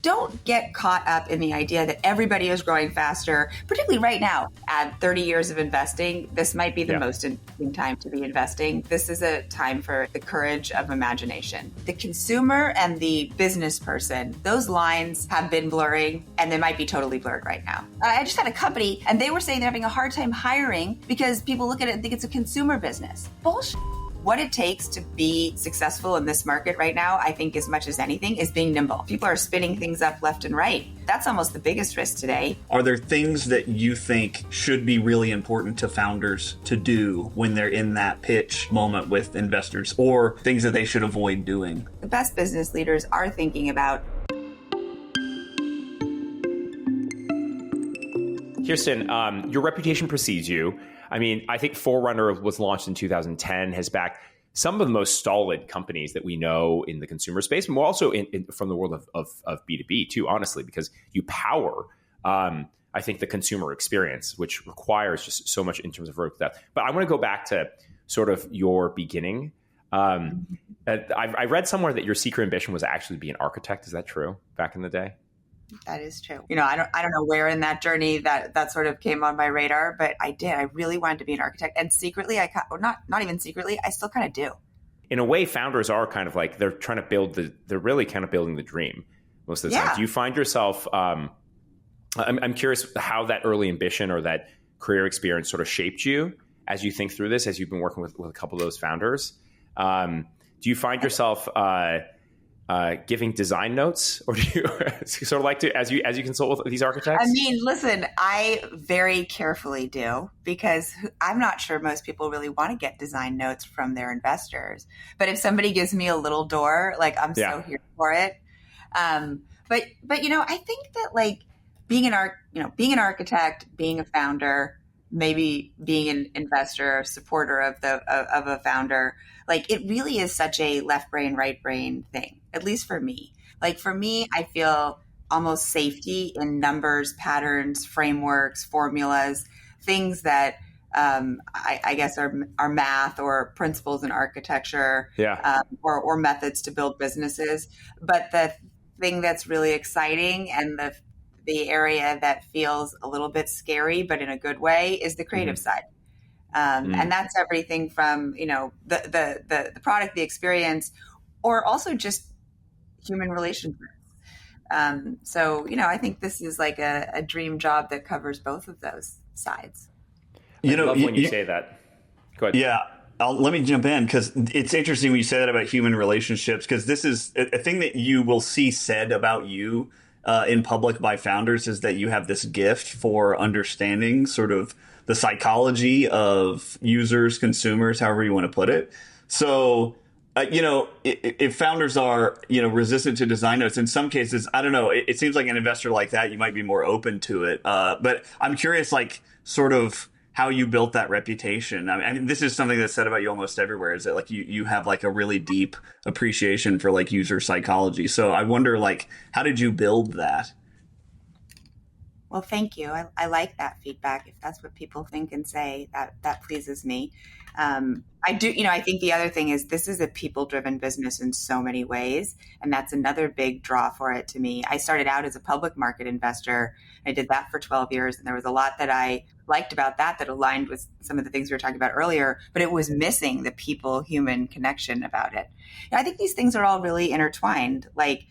Don't get caught up in the idea that everybody is growing faster, particularly right now. At 30 years of investing, this might be the most interesting time to be investing. This is a time for the courage of imagination. The consumer and the business person, those lines have been blurring, and they might be totally blurred right now. I just had a company, and they were saying they're having a hard time hiring because people look at it and think it's a consumer business. Bullshit. What it takes to be successful in this market right now, I think as much as anything, is being nimble. People are spinning things up left and right. That's almost the biggest risk today. Are there things that you think should be really important to founders to do when they're in that pitch moment with investors, or things that they should avoid doing? The best business leaders are thinking about. Kirsten, your reputation precedes you. I mean, I think Forerunner was launched in 2010, has backed some of the most stolid companies that we know in the consumer space, and also from the world of B2B too, honestly, because you power, I think, the consumer experience, which requires just so much in terms of vertical depth. But I want to go back to sort of your beginning. I read somewhere that your secret ambition was actually to be an architect. Is that true back in the day? That is true. I don't know where in that journey that sort of came on my radar, but I did. I really wanted to be an architect, and secretly, not even secretly, I still kind of do. In a way, founders are kind of like they're trying to they're really kind of building the dream most of the time. Do you find yourself? I'm curious how that early ambition or that career experience sort of shaped you as you think through this, as you've been working with a couple of those founders. Do you find yourself giving design notes, or do you sort of like to, as you consult with these architects? I mean, listen, I very carefully do, because I'm not sure most people really want to get design notes from their investors. But if somebody gives me a little door, like, I'm so here for it. But I think that, like, being an architect, being a founder, maybe being an investor, supporter of a founder, like, it really is such a left brain, right brain thing, at least for me. Like, for me, I feel almost safety in numbers, patterns, frameworks, formulas, things that I guess are math or principles in architecture, or methods to build businesses. But the thing that's really exciting and the area that feels a little bit scary, but in a good way, is the creative side. And that's everything from, the product, the experience, or also just human relationships. So, I think this is like a dream job that covers both of those sides. I love when you say that. Go ahead. Yeah. Let me jump in, because it's interesting when you say that about human relationships, because this is a thing that you will see said about you in public by founders, is that you have this gift for understanding sort of the psychology of users, consumers, however you want to put it. So, if founders are, resistant to design notes, in some cases, I don't know, it seems like an investor like that, you might be more open to it. But I'm curious, like, sort of how you built that reputation. I mean, this is something that's said about you almost everywhere, is that, like, you have, like, a really deep appreciation for, like, user psychology. So I wonder, like, how did you build that? Well, thank you. I like that feedback. If that's what people think and say, that pleases me. I do, I think the other thing is, this is a people-driven business in so many ways. And that's another big draw for it to me. I started out as a public market investor. I did that for 12 years. And there was a lot that I liked about that aligned with some of the things we were talking about earlier, but it was missing the people-human connection about it. I think these things are all really intertwined, like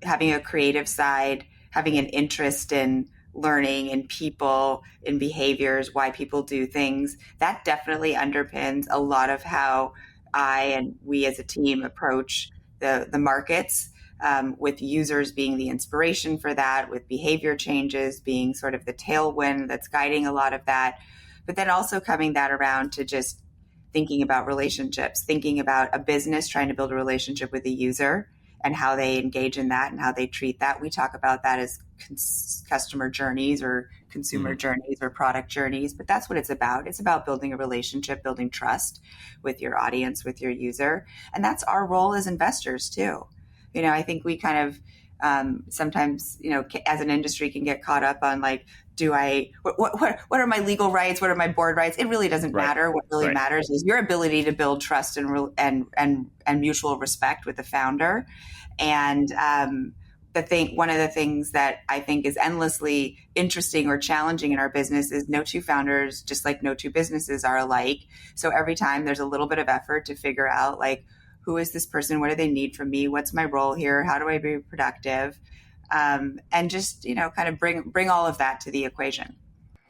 having a creative side, having an interest in learning, in people, in behaviors, why people do things. That definitely underpins a lot of how I and we as a team approach the markets, with users being the inspiration for that, with behavior changes being sort of the tailwind that's guiding a lot of that. But then also coming that around to just thinking about relationships, thinking about a business trying to build a relationship with a user and how they engage in that and how they treat that. We talk about that as customer journeys or consumer journeys or product journeys, but that's what it's about. It's about building a relationship, building trust with your audience, with your user. And that's our role as investors too. I think we kind of sometimes, as an industry can get caught up on, like, what are my legal rights? What are my board rights? It really doesn't matter. What really matters is your ability to build trust and mutual respect with the founder. And one of the things that I think is endlessly interesting or challenging in our business is no two founders, just like no two businesses, are alike. So every time there's a little bit of effort to figure out, like, who is this person? What do they need from me? What's my role here? How do I be productive? And just, kind of bring all of that to the equation.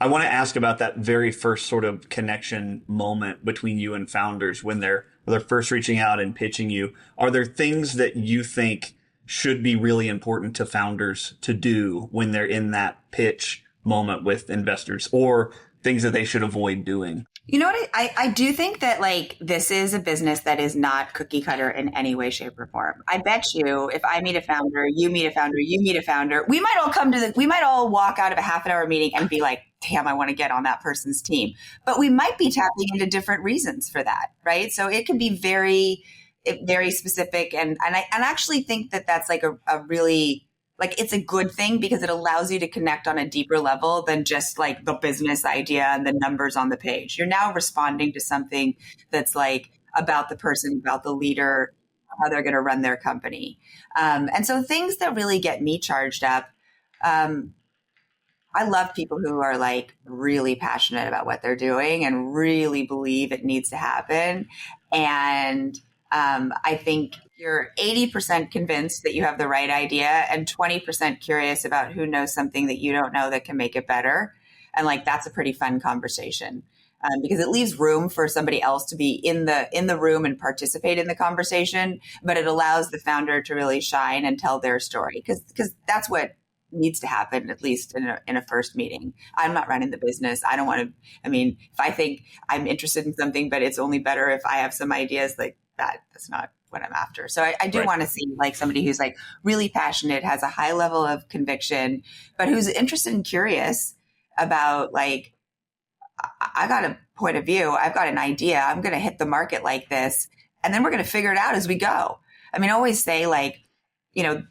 I want to ask about that very first sort of connection moment between you and founders when they're first reaching out and pitching you. Are there things that you think should be really important to founders to do when they're in that pitch moment with investors, or things that they should avoid doing? You know what? I do think that, like, this is a business that is not cookie cutter in any way, shape, or form. I bet you if I meet a founder, you meet a founder, you meet a founder, we might all walk out of a half an hour meeting and be like, damn, I want to get on that person's team. But we might be tapping into different reasons for that, right? So it can be very, very specific. And I actually think that that's like a really, like, it's a good thing because it allows you to connect on a deeper level than just like the business idea and the numbers on the page. You're now responding to something that's like about the person, about the leader, how they're going to run their company. And so things that really get me charged up, I love people who are like really passionate about what they're doing and really believe it needs to happen. And I think you're 80% convinced that you have the right idea and 20% curious about who knows something that you don't know that can make it better. And like, that's a pretty fun conversation because it leaves room for somebody else to be in the room and participate in the conversation, but it allows the founder to really shine and tell their story because that's what needs to happen, at least in a first meeting. I'm not running the business. I don't want to, if I think I'm interested in something, but it's only better if I have some ideas like that's not what I'm after. So I do want to see like somebody who's like really passionate, has a high level of conviction, but who's interested and curious about like, I got a point of view. I've got an idea. I'm going to hit the market like this. And then we're going to figure it out as we go. I always say like, the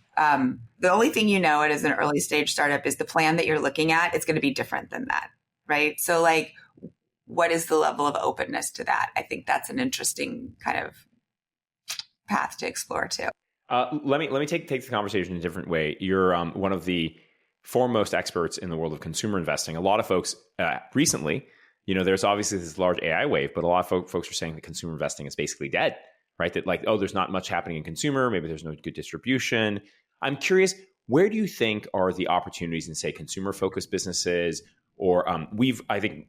only thing as an early stage startup is the plan that you're looking at. It's going to be different than that, right? So like, what is the level of openness to that? I think that's an interesting kind of path to explore too. Let me take the conversation in a different way. You're one of the foremost experts in the world of consumer investing. A lot of folks recently, there's obviously this large AI wave, but a lot of folks are saying that consumer investing is basically dead, right? That like, there's not much happening in consumer. Maybe there's no good distribution. I'm curious, where do you think are the opportunities in, say, consumer-focused businesses? Or I think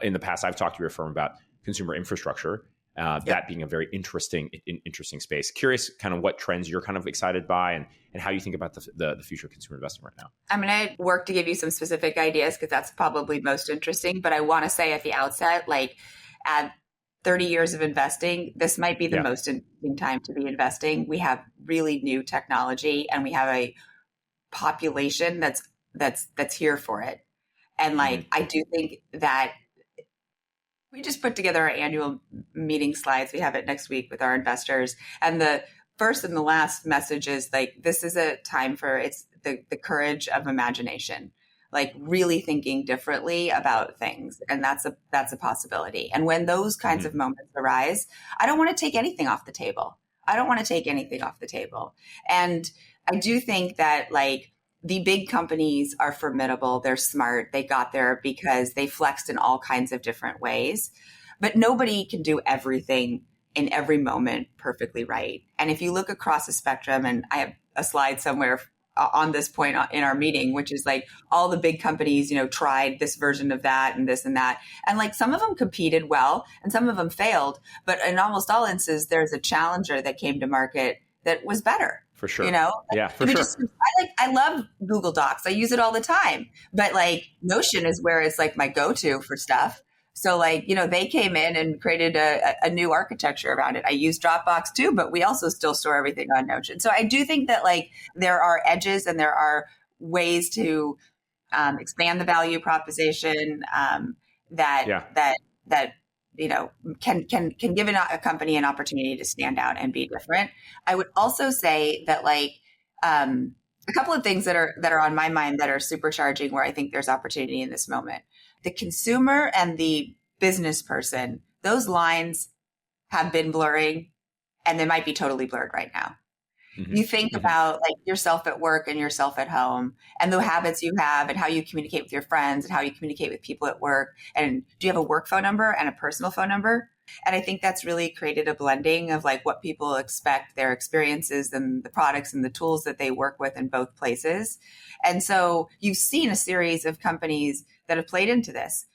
in the past, I've talked to your firm about consumer infrastructure, that being a very interesting space. Curious kind of what trends you're kind of excited by and how you think about the future of consumer investing right now. I'm going to work to give you some specific ideas because that's probably most interesting. But I want to say at the outset, like at 30 years of investing, this might be the most interesting time to be investing. We have really new technology and we have a population that's here for it. And like, I do think that we just put together our annual meeting slides. We have it next week with our investors. And the first and the last message is like, this is a time for it's the courage of imagination. Like really thinking differently about things. And that's a possibility. And when those kinds of moments arise, I don't want to take anything off the table. And I do think that like the big companies are formidable. They're smart. They got there because they flexed in all kinds of different ways, but nobody can do everything in every moment perfectly right. And if you look across the spectrum, and I have a slide somewhere on this point in our meeting, which is like all the big companies, tried this version of that and this and that. And like some of them competed well and some of them failed, but in almost all instances, there's a challenger that came to market that was better. For sure. Yeah, for sure. I love Google Docs. I use it all the time, but like Notion is where it's like my go-to for stuff. So like, they came in and created a new architecture around it. I use Dropbox too, but we also still store everything on Notion. So I do think that like there are edges and there are ways to expand the value proposition that can give a company an opportunity to stand out and be different. I would also say that like a couple of things that are on my mind that are supercharging where I think there's opportunity in this moment. The consumer and the business person, those lines have been blurring and they might be totally blurred right now. Mm-hmm. You think about like yourself at work and yourself at home and the habits you have and how you communicate with your friends and how you communicate with people at work. And do you have a work phone number and a personal phone number? And I think that's really created a blending of like what people expect, their experiences and the products and the tools that they work with in both places. And so you've seen a series of companies that have played into this.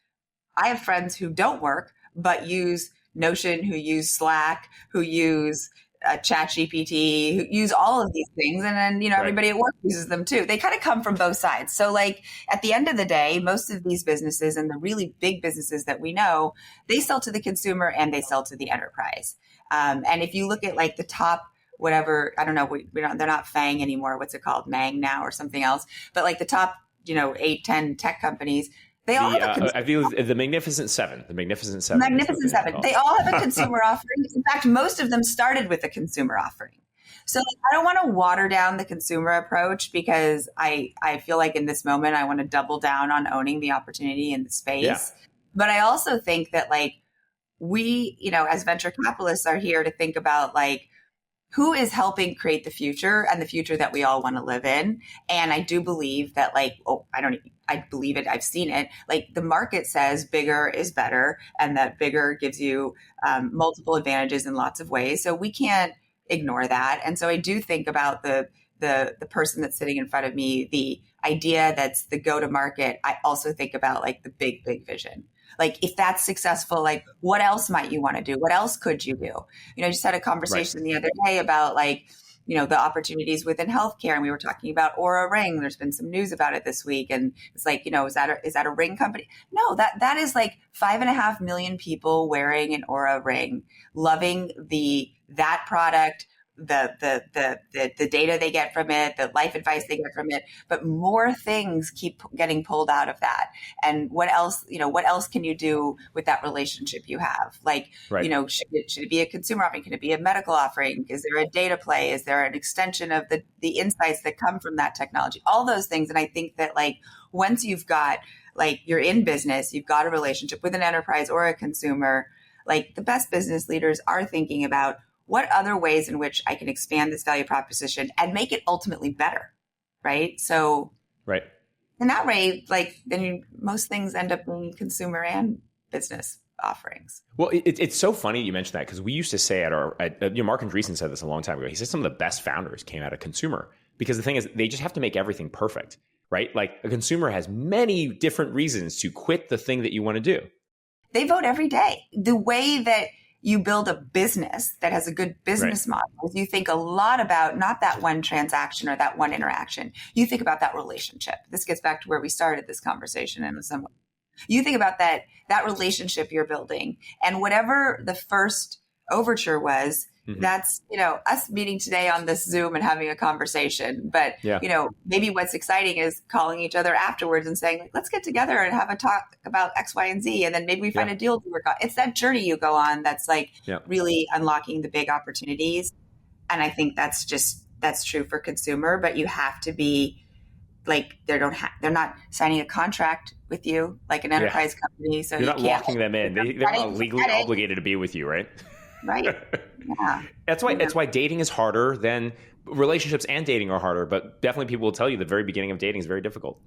I have friends who don't work, but use Notion, who use Slack, who use ChatGPT, who use all of these things. And then, Right. everybody at work uses them too. They kind of come from both sides. So like at the end of the day, most of these businesses and the really big businesses that we know, they sell to the consumer and they sell to the enterprise. And if you look at like the top, whatever, I don't know, they're not FANG anymore. What's it called? Mang now or something else. But like the top, 8, 10 tech companies, they all have I feel the Magnificent Seven. The Magnificent Seven. Magnificent Seven. They all have a consumer offering. In fact, most of them started with a consumer offering. So I don't want to water down the consumer approach because I feel like in this moment, I want to double down on owning the opportunity in the space. Yeah. But I also think that like we, as venture capitalists are here to think about like, who is helping create the future and the future that we all want to live in. And I do believe that like, I believe it. I've seen it. Like the market says bigger is better and that bigger gives you multiple advantages in lots of ways. So we can't ignore that. And so I do think about the person that's sitting in front of me, the idea that's the go-to-market. I also think about like the big vision. Like if that's successful, like what else might you want to do? What else could you do? I just had a conversation the other day about like, the opportunities within healthcare. And we were talking about Oura Ring. There's been some news about it this week. And it's like, is that a ring company? No, that is like 5.5 million people wearing an Oura Ring, loving that product, the data they get from it, the life advice they get from it, but more things keep getting pulled out of that. And what else can you do with that relationship you have? Like, right. Should it be a consumer offering? Can it be a medical offering? Is there a data play? Is there an extension of the insights that come from that technology? All those things. And I think that like, once you've got, like, you're in business, you've got a relationship with an enterprise or a consumer, like the best business leaders are thinking about what other ways in which I can expand this value proposition and make it ultimately better, right? So, right. In that way, like then most things end up being consumer and business offerings. Well, it's so funny you mentioned that because we used to say Mark Andreessen said this a long time ago. He said some of the best founders came out of consumer because the thing is they just have to make everything perfect, right? Like a consumer has many different reasons to quit the thing that you want to do. They vote every day. The way that you build a business that has a good business model, you think a lot about not that one transaction or that one interaction. You think about that relationship. This gets back to where we started this conversation in some way. You think about that relationship you're building, and whatever the first overture was, that's, us meeting today on this Zoom and having a conversation. But, maybe what's exciting is calling each other afterwards and saying, let's get together and have a talk about X, Y, and Z. And then maybe we find a deal to work on. It's that journey you go on that's like really unlocking the big opportunities. And I think that's true for consumer, but you have to be like, they're not signing a contract with you like an enterprise company. So you're not locking them in. They're not legally obligated to be with you, right? Right. Yeah. That's why dating is harder than relationships, and dating are harder, but definitely people will tell you the very beginning of dating is very difficult.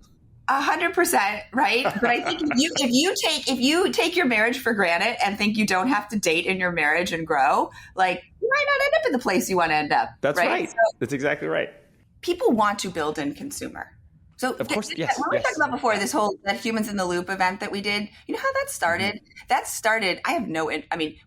100%, right? But I think if you take your marriage for granted and think you don't have to date in your marriage and grow, like you might not end up in the place you want to end up. That's right. So, that's exactly right. People want to build in consumer. So of course, yes. When we talked about before this whole that Humans in the Loop event that we did, you know how that started? Mm-hmm. That started,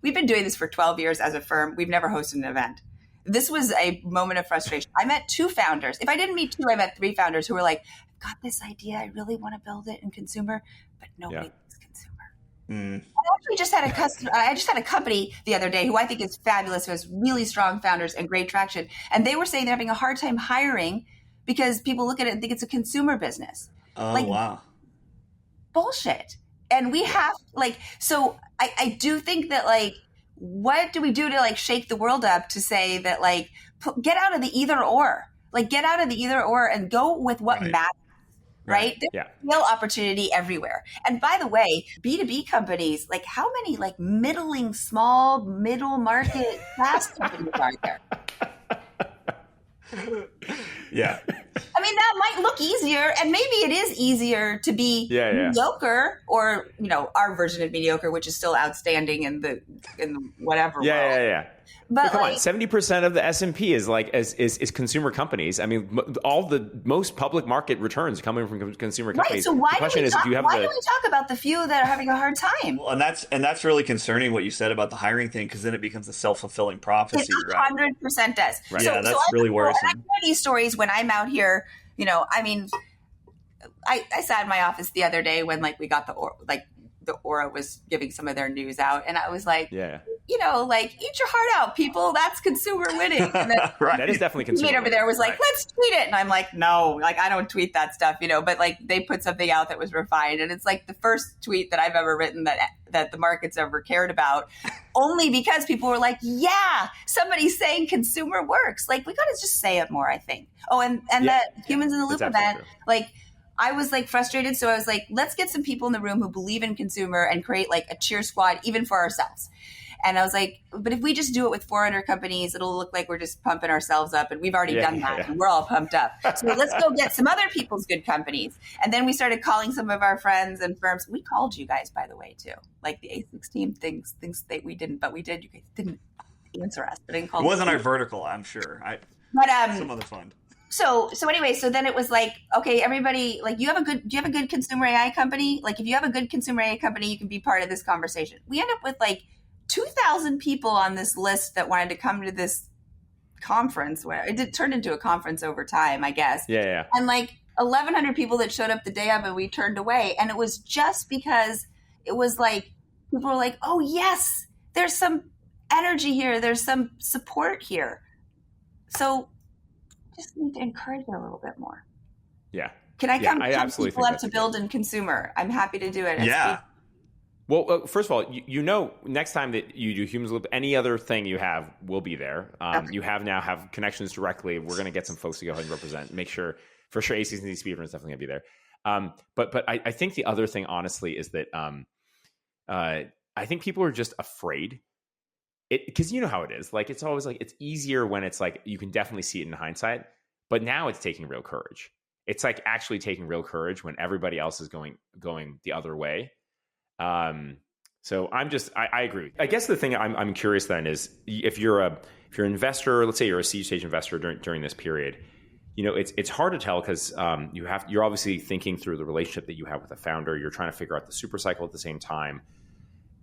we've been doing this for 12 years as a firm. We've never hosted an event. This was a moment of frustration. I met 2 founders. If I didn't meet 2, I met 3 founders who were like, I've got this idea. I really want to build it in consumer, but nobody likes consumer. I just had a company the other day who I think is fabulous, who has really strong founders and great traction. And they were saying they're having a hard time hiring because people look at it and think it's a consumer business. Oh, wow. Bullshit. And we have so I do think that what do we do to shake the world up to say that get out of the either or, and go with what matters. Right? There's real opportunity everywhere. And by the way, B2B companies, how many small, middle market SaaS companies are there? Yeah. I mean, that might look easier, and maybe it is easier to be mediocre, or our version of mediocre, which is still outstanding in the whatever world. Yeah. But come on, 70% of the S&P is is consumer companies. I mean, all the most public market returns coming from consumer companies. Right. So why the question do we is, talk, if you have why do we talk about the few that are having a hard time? Well, and that's really concerning what you said about the hiring thing, because then it becomes a self-fulfilling prophecy. It 100% does. Right. Yeah, that's really worrisome. I hear these stories when I'm out here. I mean, I sat in my office the other day when we got the Aura was giving some of their news out, and I was like, eat your heart out, people. That's consumer winning. And then right. That is definitely consumer over there was like, let's tweet it. And I'm like, no, I don't tweet that stuff, but they put something out that was refined. And it's the first tweet that I've ever written that the market's ever cared about, only because people were like, yeah, somebody's saying consumer works. We got to just say it more, I think. Oh, and that Humans in the Loop event, I was frustrated. So I was like, let's get some people in the room who believe in consumer and create a cheer squad, even for ourselves. And I was like, but if we just do it with 400 companies, it'll look like we're just pumping ourselves up. And we've already done that. And we're all pumped up. So let's go get some other people's good companies. And then we started calling some of our friends and firms. We called you guys, by the way, too. The A6 team thinks that we didn't, but we did. You guys didn't answer us. But it wasn't our vertical, I'm sure. But some other fund. So anyway, so then it was okay, everybody, do you have a good consumer AI company? If you have a good consumer AI company, you can be part of this conversation. We end up with 2,000 people on this list that wanted to come to this conference, where it turned into a conference over time, I guess. Yeah. And 1,100 people that showed up the day of, and we turned away. And it was just because it was people were like, oh yes, there's some energy here. There's some support here. So just need to encourage it a little bit more. Yeah. Can I come absolutely people up to build in consumer? I'm happy to do it. Yeah. Well, first of all, next time that you do Humans Loop, any other thing you have will be there. Okay. You have connections directly. We're going to get some folks to go ahead and represent. Make sure, for sure, ACs and speedrun is definitely going to be there. But I think the other thing, honestly, is that I think people are just afraid. Because you know how it is. It's always it's easier when it's you can definitely see it in hindsight. But now it's taking real courage. It's actually taking real courage when everybody else is going the other way. So I agree. I guess the thing I'm curious then is if you're an investor, let's say you're a seed stage investor during this period, it's hard to tell because you're obviously thinking through the relationship that you have with the founder. You're trying to figure out the super cycle at the same time.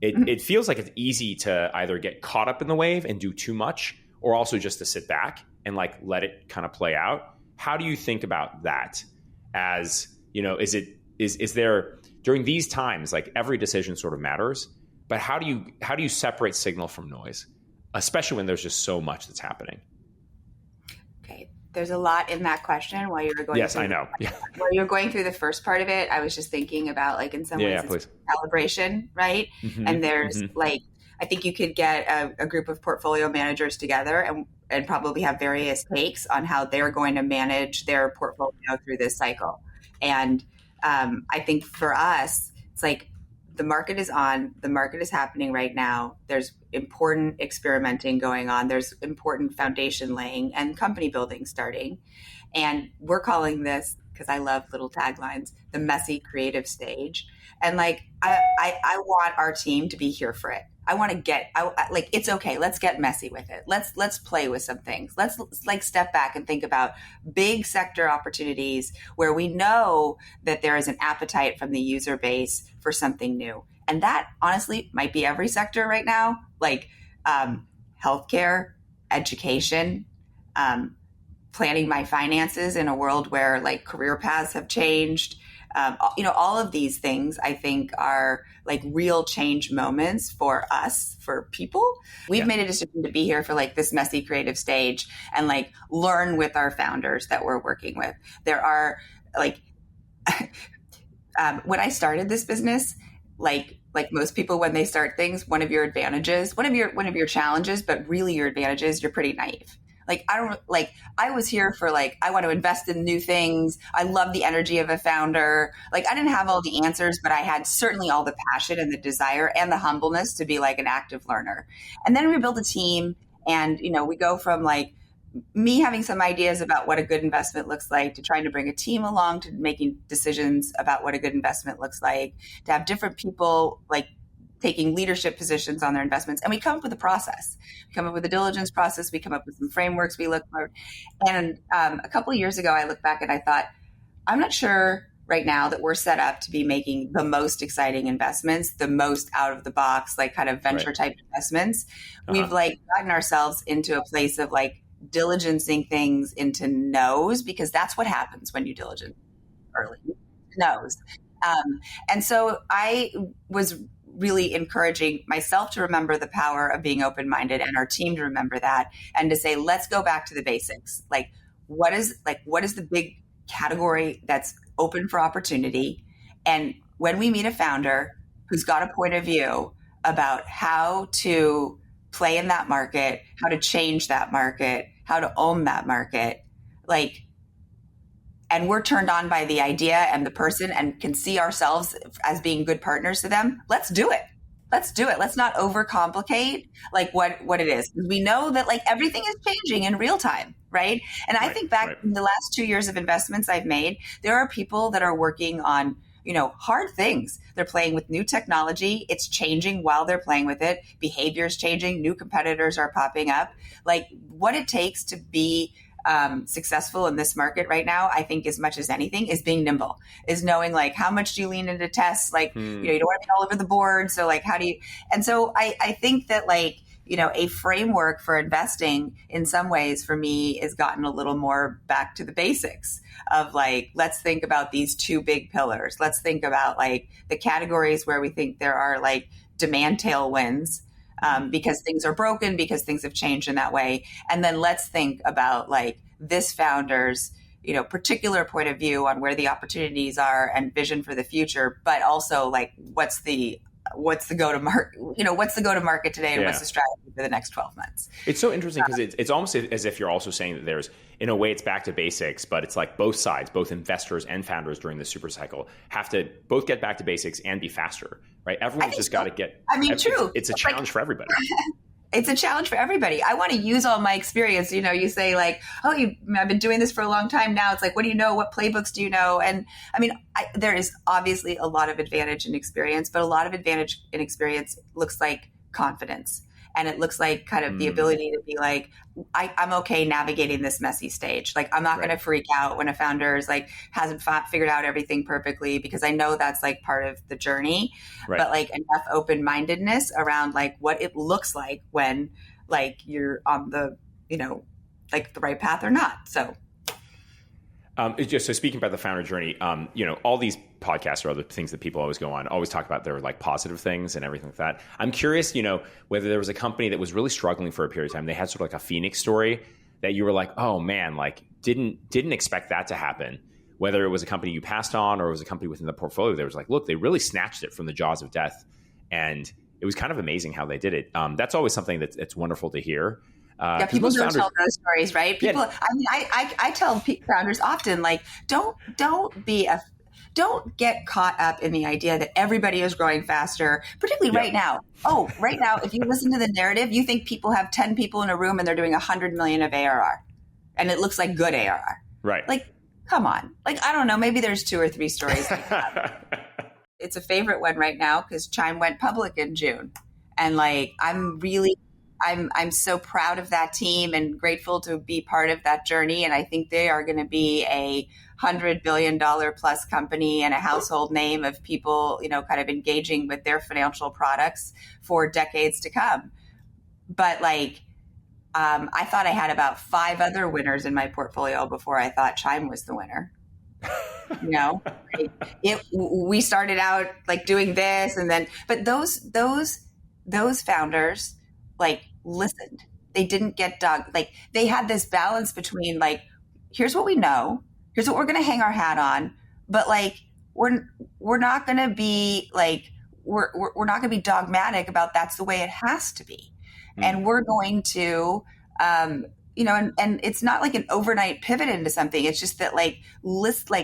It feels like it's easy to either get caught up in the wave and do too much, or also just to sit back and let it kind of play out. How do you think about that? As is there during these times, every decision sort of matters, but how do you separate signal from noise, especially when there's just so much that's happening? Okay. There's a lot in that question while you were going. Yes, I know. Yeah. While you're going through the first part of it, I was just thinking about in some ways it's calibration, right? Mm-hmm, and there's I think you could get a group of portfolio managers together and probably have various takes on how they're going to manage their portfolio through this cycle. And I think for us, it's the market is on, the market is happening right now. There's important experimenting going on. There's important foundation laying and company building starting. And we're calling this, because I love little taglines, the messy creative stage. And I want our team to be here for it. I want to it's okay. Let's get messy with it. Let's play with some things. Let's step back and think about big sector opportunities where we know that there is an appetite from the user base for something new. And that honestly might be every sector right now, healthcare, education, planning my finances in a world where career paths have changed. All of these things I think are real change moments for us, for people. We've made a decision to be here for this messy creative stage and learn with our founders that we're working with. There are when I started this business, like most people when they start things, one of your challenges, but really your advantages, you're pretty naive. I was here for I want to invest in new things. I love the energy of a founder. I didn't have all the answers, but I had certainly all the passion and the desire and the humbleness to be an active learner. And then we built a team and, we go from me having some ideas about what a good investment looks like, to trying to bring a team along, to making decisions about what a good investment looks like, to have different people like taking leadership positions on their investments. And we come up with a process. We come up with a diligence process. We come up with some frameworks we look for. And a couple of years ago, I looked back and I thought, I'm not sure right now that we're set up to be making the most exciting investments, the most out of the box, like kind of venture type investments. We've like gotten ourselves into a place of like diligencing things into no's, because that's what happens when you diligence early. No's. And so I was really encouraging myself to remember the power of being open-minded, and our team to remember that, and to say, let's go back to the basics. Like, what is the big category that's open for opportunity? And when we meet a founder who's got a point of view about how to play in that market, how to change that market, how to own that market, like, and we're turned on by the idea and the person and can see ourselves as being good partners to them, let's do it. Let's do it. Let's not overcomplicate like what it is. We know that like everything is changing in real time, right? And I think back in the last 2 years of investments I've made, there are people that are working on, hard things. They're playing with new technology. It's changing while they're playing with it. Behavior's changing. New competitors are popping up. Like, what it takes to be successful in this market right now, I think as much as anything, is being nimble, is knowing like how much do you lean into tests, like, you don't want to be all over the board. So like, how do you, and so I think that like, a framework for investing in some ways for me has gotten a little more back to the basics of like, let's think about these two big pillars. Let's think about like the categories where we think there are like demand tailwinds, because things are broken, because things have changed in that way. And then let's think about like this founder's, particular point of view on where the opportunities are and vision for the future, but also like what's the go-to-market, what's the go-to-market today and what's the strategy for the next 12 months. It's so interesting because it's almost as if you're also saying that there's, in a way, it's back to basics, but it's like both sides, both investors and founders during the super cycle have to both get back to basics and be faster, right? Everyone's just got to get, true. It's a challenge for everybody. It's a challenge for everybody. I want to use all my experience. You say like, oh, I've been doing this for a long time now. It's like, what do you know? What playbooks do you know? And I mean, there is obviously a lot of advantage in experience, but a lot of advantage in experience looks like confidence. And it looks like kind of the ability to be like, I'm okay navigating this messy stage. Like, I'm not going to freak out when a founder is like, hasn't figured out everything perfectly, because I know that's like part of the journey, but like enough open-mindedness around like what it looks like when like you're on the, like the right path or not. So. So speaking about the founder journey, all these podcasts or other things that people always go on, always talk about their like positive things and everything like that. I'm curious, whether there was a company that was really struggling for a period of time. They had sort of like a Phoenix story that you were like, oh man, like didn't expect that to happen. Whether it was a company you passed on or it was a company within the portfolio, there was like, look, they really snatched it from the jaws of death. And it was kind of amazing how they did it. That's always something that's wonderful to hear. People don't tell those stories, right? People, I tell founders often, like, don't get caught up in the idea that everybody is growing faster, particularly right now. Oh, right now, if you listen to the narrative, you think people have 10 people in a room and they're doing 100 million of ARR, and it looks like good ARR. Right. Like, come on. Like, I don't know. Maybe there's 2 or 3 stories like that. It's a favorite one right now because Chime went public in June, and like, I'm so proud of that team and grateful to be part of that journey. And I think they are going to be a $100 billion plus company and a household name of people, kind of engaging with their financial products for decades to come. But like, I thought I had about 5 other winners in my portfolio before I thought Chime was the winner. We started out like doing this, and then, but those founders like listened. They didn't get dug. Like, they had this balance between like, here's what we know, here's what we're going to hang our hat on, but like, we're not going to be like, we're not going to be dogmatic about that's the way it has to be. And we're going to, and it's not like an overnight pivot into something. It's just that like,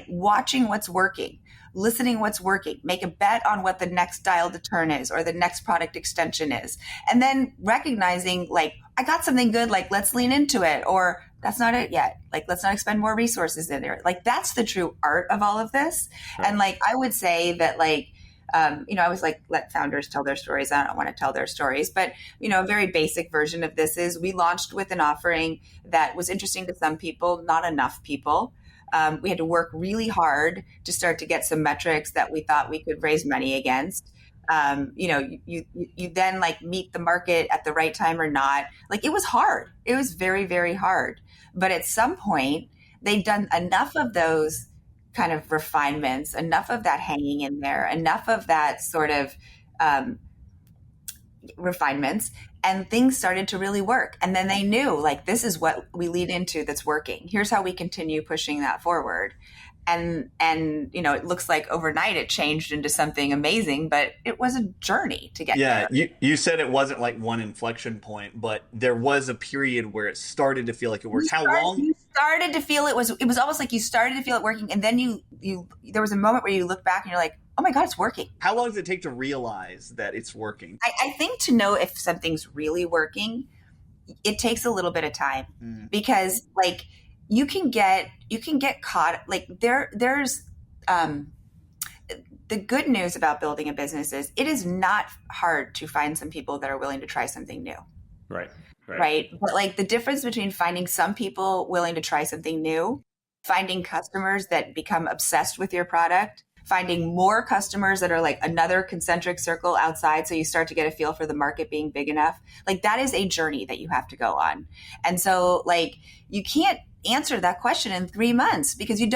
watching what's working, listening what's working, make a bet on what the next dial to turn is or the next product extension is. And then recognizing like, I got something good, like let's lean into it, or That's not it yet. Like, let's not expend more resources in there. Like, that's the true art of all of this. Right. And like, I would say that like, I always like let founders tell their stories. I don't want to tell their stories, but a very basic version of this is we launched with an offering that was interesting to some people, not enough people. We had to work really hard to start to get some metrics that we thought we could raise money against. You then like meet the market at the right time or not. Like, it was hard. It was very, very hard. But at some point, they'd done enough of those kind of refinements, enough of that hanging in there, enough of that sort of refinements, and things started to really work. And then they knew, like, this is what we lead into that's working. Here's how we continue pushing that forward. And it looks like overnight it changed into something amazing, but it was a journey to get there. Yeah, you said it wasn't like one inflection point, but there was a period where it started to feel like it worked. How long? You started to feel it was almost like you started to feel it working, and then you there was a moment where you look back and you're like, oh my God, it's working. How long does it take to realize that it's working? I think to know if something's really working, it takes a little bit of time because like you can get caught like there's the good news about building a business is it is not hard to find some people that are willing to try something new. Right. But like the difference between finding some people willing to try something new, finding customers that become obsessed with your product, finding more customers that are like another concentric circle outside. So you start to get a feel for the market being big enough. Like, that is a journey that you have to go on. And so like, you can't answer that question in 3 months because you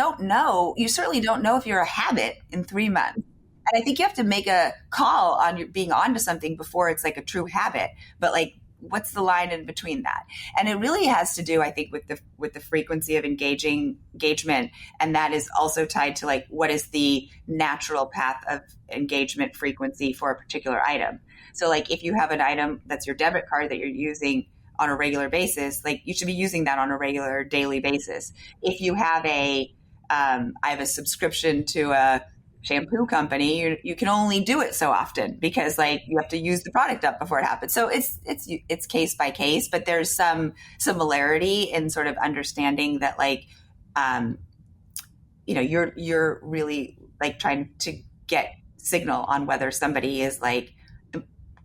certainly don't know if you're a habit in 3 months. And I think you have to make a call on your being onto something before it's like a true habit. But like, what's the line in between that? And it really has to do, I think, with the frequency of engagement. And that is also tied to like, what is the natural path of engagement frequency for a particular item? So like, if you have an item that's your debit card that you're using on a regular basis, like you should be using that on a regular daily basis. If you have I have a subscription to a shampoo company, you can only do it so often because like you have to use the product up before it happens. So it's case by case, but there's some similarity in sort of understanding that like, you're really like trying to get signal on whether somebody is like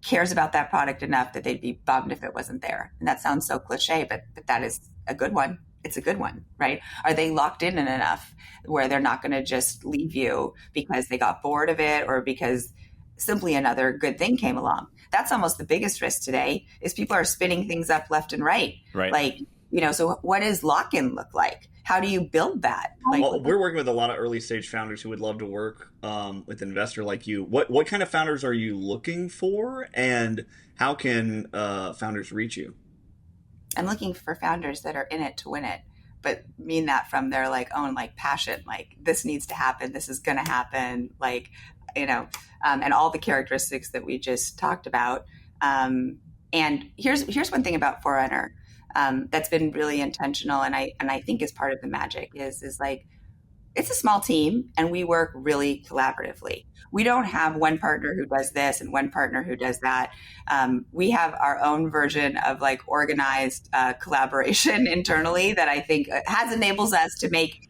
cares about that product enough that they'd be bummed if it wasn't there. And that sounds so cliche, but that is a good one. It's a good one, right? Are they locked in enough where they're not going to just leave you because they got bored of it or because simply another good thing came along? That's almost the biggest risk today is people are spinning things up left and right. Like, so what does lock-in look like? How do you build that? Well, we're working with a lot of early stage founders who would love to work with an investor like you. What kind of founders are you looking for, and how can founders reach you? I'm looking for founders that are in it to win it, but mean that from their like own like passion, like this needs to happen, this is going to happen, like and all the characteristics that we just talked about. And here's one thing about Forerunner. That's been really intentional, and I think is part of the magic is like it's a small team and we work really collaboratively. We don't have one partner who does this and one partner who does that. We have our own version of like organized collaboration internally that I think enables us to make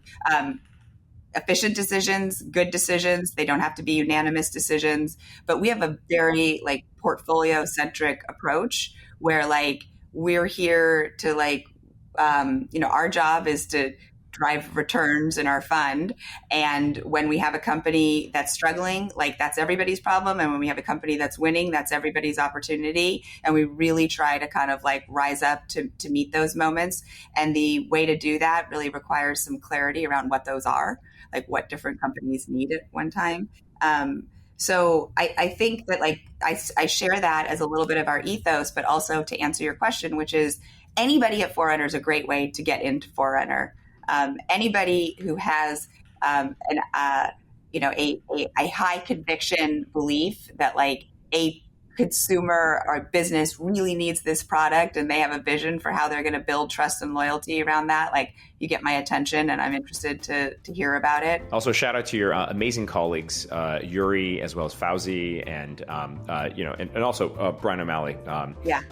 efficient decisions, good decisions. They don't have to be unanimous decisions, but we have a very like portfolio centric approach where like we're here to like, our job is to drive returns in our fund. And when we have a company that's struggling, like that's everybody's problem. And when we have a company that's winning, that's everybody's opportunity. And we really try to kind of like rise up to meet those moments. And the way to do that really requires some clarity around what those are, like what different companies need at one time. So I think that like I share that as a little bit of our ethos, but also to answer your question, which is anybody at Forerunner is a great way to get into Forerunner. Anybody who has a high conviction belief that like a consumer or business really needs this product and they have a vision for how they're going to build trust and loyalty around that, like you get my attention and I'm interested to hear about it. Also, shout out to your amazing colleagues, Yuri, as well as Fauzi, and and also Brian O'Malley,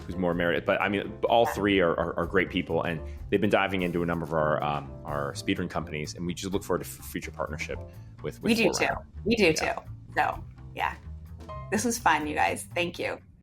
who's more merited. But I mean, all three are great people, and they've been diving into a number of our speedrun companies, and we just look forward to future partnership with We do Forerunner. too. We do too. So yeah, this was fun, you guys. Thank you.